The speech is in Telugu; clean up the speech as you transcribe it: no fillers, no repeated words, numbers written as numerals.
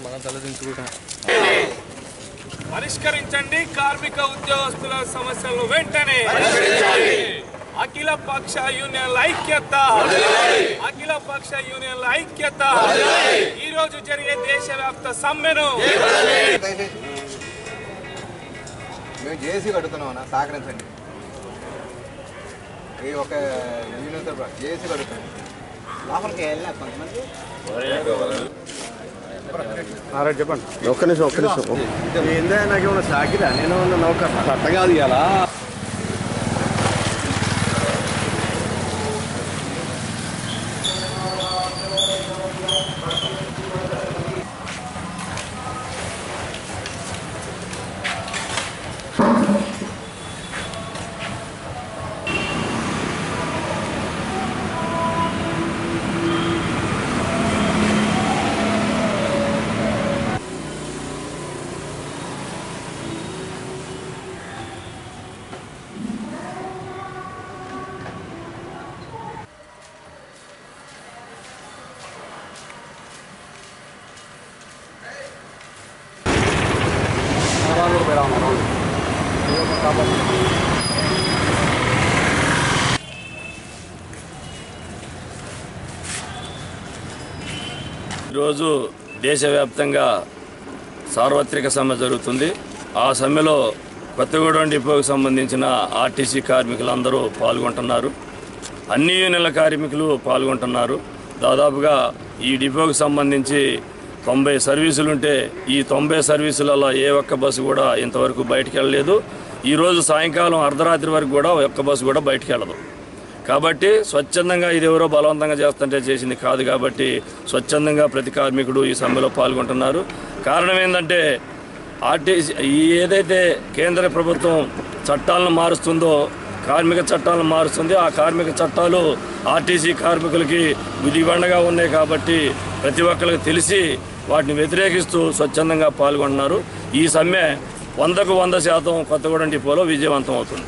మన తలదించుకుంటా పరిష్కరించండి కార్మిక ఉద్యోగస్తుల సమస్యలను వెంటనే అఖిల పక్ష యూనియన్ల ఐక్యత అఖిల పక్ష యూనియన్ల ఐక్యత ఈ రోజు జరిగే దేశవ్యాప్త సమ్మెను మేము జేసీ కడుతున్నామన్నా సహకరించండి ఈ ఒక యూనియన్ జేసీ కడుతున్నాం లోపలికి వెళ్ళినా కొంతమంది చెప్పండి ఒక్క నిమిషం ఏందే నాకు ఏమన్నా సాకిరా నేను నౌకర్ అట్ట కాదు ఇలా ఈరోజు దేశవ్యాప్తంగా సార్వత్రిక సమ్మె జరుగుతుంది. ఆ సమ్మెలో కొత్తగూడెం డిపోకు సంబంధించిన ఆర్టీసీ కార్మికులందరూ పాల్గొంటున్నారు. అన్ని యూనియన్ల కార్మికులు పాల్గొంటున్నారు. దాదాపుగా ఈ డిపోకు సంబంధించి 90 సర్వీసులుంటే ఈ 90 సర్వీసులలో ఏ ఒక్క బస్సు కూడా ఇంతవరకు బయటికి వెళ్ళలేదు. ఈరోజు సాయంకాలం అర్ధరాత్రి వరకు కూడా ఒక్క బస్సు కూడా బయటికి వెళ్ళదు. కాబట్టి స్వచ్ఛందంగా ఇది ఎవరో బలవంతంగా చేస్తుంటే చేసింది కాదు. కాబట్టి స్వచ్ఛందంగా ప్రతి కార్మికుడు ఈ సమ్మెలో పాల్గొంటున్నారు. కారణం ఏంటంటే ఆర్టీసీ ఏదైతే కేంద్ర ప్రభుత్వం చట్టాలను మారుస్తుందో కార్మిక చట్టాలను మారుస్తుంది. ఆ కార్మిక చట్టాలు ఆర్టీసీ కార్మికులకి విధిబండగా ఉన్నాయి. కాబట్టి ప్రతి ఒక్కరికి తెలిసి వాటిని వ్యతిరేకిస్తూ స్వచ్ఛందంగా పాల్గొంటున్నారు. ఈ సమ్మె 100% కొత్తగూడెం డిపోలో విజయవంతం అవుతుంది.